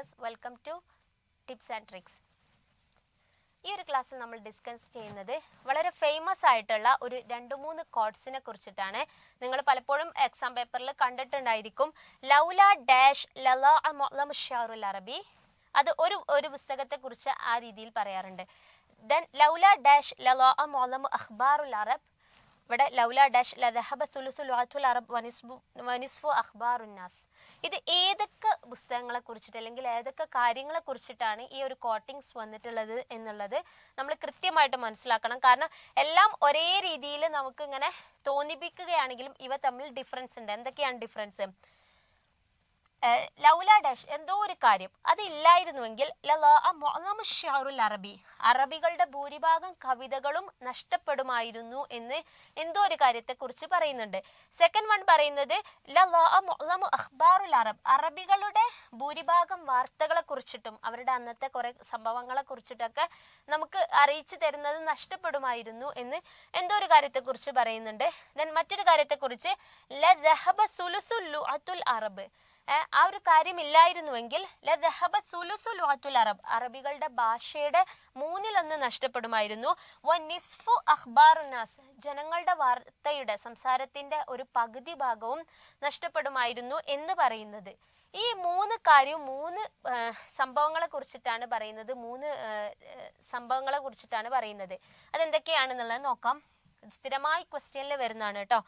Learners, welcome to tips and tricks. ഈ ഒരു ക്ലാസ്സിൽ നമ്മൾ ഡിസ്കസ് ചെയ്യുന്നത് വളരെ ഫേമസ് ആയിട്ടുള്ള ഒരു 2-3 കോഡ്സിനെ കുറിച്ചിട്ടാണ്. നിങ്ങൾ പലപ്പോഴും എക്സാം പേപ്പറിൽ കണ്ടിട്ടുണ്ടായിരിക്കും. ലൗല ഡാഷ് ലലാ മുഅ്ലം ഷഅറുൽ അറബി, അത് ഒരു പുസ്തകത്തെ കുറിച്ച് ആ രീതിയിൽ പറയാറുണ്ട്. ദെൻ ലൗല ഡാഷ് ലലാ മുഅ്ലം അഖ്ബാറുൽ അറബ്, ഇവിടെ ലൗല ഡാഷ് ലദഹബ സുലുസു ലുഅത്തുൽ അറബ് വനിസ്ഫു അഖ്ബാറുന്നാസ്. ഇത് ഏതൊക്കെ പുസ്തകങ്ങളെ കുറിച്ചിട്ട് അല്ലെങ്കിൽ ഏതൊക്കെ കാര്യങ്ങളെ കുറിച്ചിട്ടാണ് ഈ ഒരു കോട്ടിങ്സ് വന്നിട്ടുള്ളത് എന്നുള്ളത് നമ്മൾ കൃത്യമായിട്ട് മനസ്സിലാക്കണം. കാരണം എല്ലാം ഒരേ രീതിയിൽ നമുക്ക് ഇങ്ങനെ തോന്നിപ്പിക്കുകയാണെങ്കിലും ഇവ തമ്മിൽ ഡിഫറൻസ് ഉണ്ട്. എന്തൊക്കെയാണ് ഡിഫറൻസ്? ലൗല ഡാഷ് എന്തോ ഒരു കാര്യം അതില്ലായിരുന്നുവെങ്കിൽ അറബി, അറബികളുടെ ഭൂരിഭാഗം കവിതകളും നഷ്ടപ്പെടുമായിരുന്നു എന്ന് എന്തോ ഒരു കാര്യത്തെ കുറിച്ച് പറയുന്നുണ്ട്. സെക്കൻഡ് വൺ പറയുന്നത് അഖ്ബാറുൽ അറബ്, അറബികളുടെ ഭൂരിഭാഗം വാർത്തകളെ കുറിച്ചിട്ടും അവരുടെ അന്നത്തെ കുറെ സംഭവങ്ങളെ കുറിച്ചിട്ടൊക്കെ നമുക്ക് അറിയിച്ചു തരുന്നത് നഷ്ടപ്പെടുമായിരുന്നു എന്ന് എന്തോ ഒരു കാര്യത്തെ കുറിച്ച് പറയുന്നുണ്ട്. ദെൻ മറ്റൊരു കാര്യത്തെ കുറിച്ച് അറബ്, ആ ഒരു കാര്യം ഇല്ലായിരുന്നുവെങ്കിൽ അറബ്, അറബികളുടെ ഭാഷയുടെ 1/3 നഷ്ടപ്പെടുമായിരുന്നു. വനിസ്ഫു അഖ്ബാറുന്നാസ്, ജനങ്ങളുടെ വാർത്തയുടെ സംസാരത്തിന്റെ ഒരു പകുതി ഭാഗവും നഷ്ടപ്പെടുമായിരുന്നു എന്ന് പറയുന്നത്. ഈ 3 കാര്യവും 3 സംഭവങ്ങളെ കുറിച്ചിട്ടാണ് പറയുന്നത്. 3 സംഭവങ്ങളെ കുറിച്ചിട്ടാണ് പറയുന്നത്. അതെന്തൊക്കെയാണെന്നുള്ളത് നോക്കാം. സ്ഥിരമായി ക്വസ്റ്റ്യനിൽ വരുന്നതാണ് കേട്ടോ.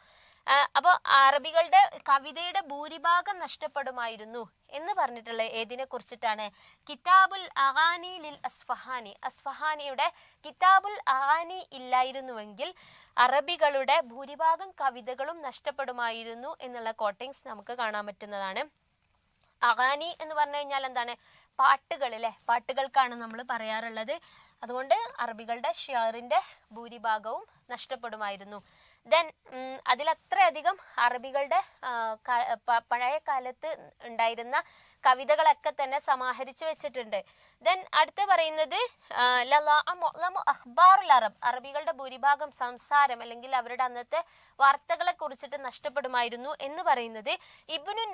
അപ്പോൾ അറബികളുടെ കവിതയുടെ ഭൂരിഭാഗം നഷ്ടപ്പെടുമായിരുന്നു എന്ന് പറഞ്ഞിട്ടുള്ള ഏതിനെ കുറിച്ചിട്ടാണ്? കിതാബുൽ അഗാനി ലിൽ അസ്ഫഹാനി, അസ്ഫഹാനിയുടെ കിതാബുൽ അഗാനി ഇല്ലായിരുന്നുവെങ്കിൽ അറബികളുടെ ഭൂരിഭാഗം കവിതകളും നഷ്ടപ്പെടുമായിരുന്നു എന്നുള്ള കോട്ടിങ്സ് നമുക്ക് കാണാൻ പറ്റുന്നതാണ്. അഗാനി എന്ന് പറഞ്ഞു കഴിഞ്ഞാൽ എന്താണ്? പാട്ടുകൾ അല്ലെ, പാട്ടുകൾക്കാണ് നമ്മൾ പറയാറുള്ളത്. അതുകൊണ്ട് അറബികളുടെ ഷിയറിന്റെ ഭൂരിഭാഗവും നഷ്ടപ്പെടുമായിരുന്നു. ദെൻ അതിലത്രയധികം അറബികളുടെ പഴയ കാലത്ത് ഉണ്ടായിരുന്ന കവിതകളൊക്കെ തന്നെ സമാഹരിച്ചു വെച്ചിട്ടുണ്ട്. ദെൻ അടുത്ത് പറയുന്നത് അഖ്ബാറുൽ അറബ്, അറബികളുടെ ഭൂരിഭാഗം സംസാരം അല്ലെങ്കിൽ അവരുടെ അന്നത്തെ വാർത്തകളെ കുറിച്ചിട്ട് നഷ്ടപ്പെടുമായിരുന്നു എന്ന് പറയുന്നത് ഇബ്നു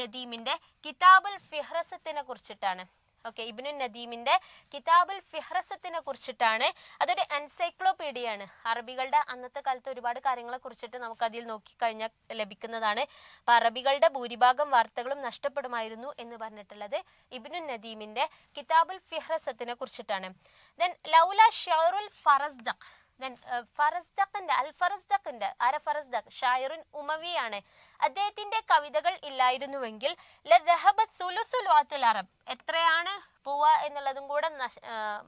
നദീമിന്റെ കിതാബുൽ ഫിഹ്റസത്തിനെ കുറിച്ചിട്ടാണ്. ഓക്കെ, ഇബ്നു നദീമിന്റെ കിതാബുൽ ഫിഹ്റസത്തിനെ കുറിച്ചിട്ടാണ്. അതൊരു എൻസൈക്ലോപീഡിയാണ്. അറബികളുടെ അന്നത്തെ കാലത്ത് ഒരുപാട് കാര്യങ്ങളെ കുറിച്ചിട്ട് നമുക്ക് അതിൽ നോക്കിക്കഴിഞ്ഞാൽ ലഭിക്കുന്നതാണ്. അപ്പൊ അറബികളുടെ ഭൂരിഭാഗം വാർത്തകളും നഷ്ടപ്പെടുമായിരുന്നു എന്ന് പറഞ്ഞിട്ടുള്ളത് ഇബ്നു നദീമിന്റെ കിതാബുൽ ഫിഹ്റസത്തിനെ കുറിച്ചിട്ടാണ്. ദെൻ ലൗല ഷഅറുൽ ഫറസ്ദഖ്, ഷായറുൻ ഉമവിയാണ്. അദ്ദേഹത്തിന്റെ കവിതകൾ ഇല്ലായിരുന്നുവെങ്കിൽ അറബ്, എത്രയാണ് പോവുക എന്നുള്ളതും കൂടെ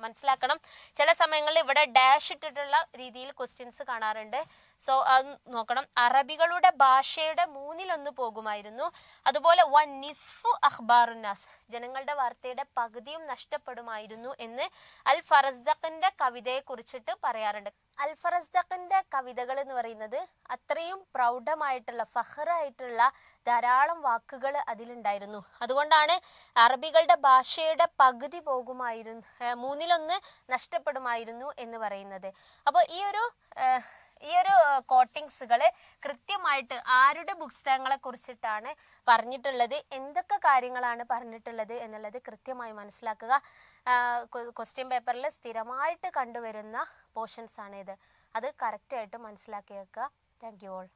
മനസ്സിലാക്കണം. ചില സമയങ്ങളിൽ ഇവിടെ ഡാഷ് ഇട്ടിട്ടുള്ള രീതിയിൽ ക്വസ്റ്റ്യൻസ് കാണാറുണ്ട്. സോ അത് നോക്കണം. അറബികളുടെ ഭാഷയുടെ 1/3 പോകുമായിരുന്നു. അതുപോലെ വനിസ്ഫു അഖ്ബാറുന്നാസ്, ജനങ്ങളുടെ വാർത്തയുടെ പകുതിയും നഷ്ടപ്പെടുമായിരുന്നു എന്ന് അൽ ഫറസ്ദഖിന്റെ കവിതയെ കുറിച്ചിട്ട് പറയാറുണ്ട്. അൽ ഫറസ്ദഖിന്റെ കവിതകൾ എന്ന് പറയുന്നത് അത്രയും പ്രൗഢമായിട്ടുള്ള ഫഖറായിട്ടുള്ള ധാരാളം വാക്കുകൾ അതിലുണ്ടായിരുന്നു. അതുകൊണ്ടാണ് അറബികളുടെ ഭാഷയുടെ പകുതി പോകുമായിരുന്നു, 1/3 നഷ്ടപ്പെടുമായിരുന്നു എന്ന് പറയുന്നത്. അപ്പോൾ ഈ ഒരു കോട്ടിങ്സുകള് കൃത്യമായിട്ട് ആരുടെ പുസ്തകങ്ങളെ കുറിച്ചിട്ടാണ് പറഞ്ഞിട്ടുള്ളത്, എന്തൊക്കെ കാര്യങ്ങളാണ് പറഞ്ഞിട്ടുള്ളത് എന്നുള്ളത് കൃത്യമായി മനസ്സിലാക്കുക. ക്വസ്റ്റ്യൻ പേപ്പറിൽ സ്ഥിരമായിട്ട് കണ്ടുവരുന്ന പോർഷൻസ് ആണ് ഇത്. അത് കറക്റ്റായിട്ട് മനസ്സിലാക്കി വെക്കുക. Thank you all.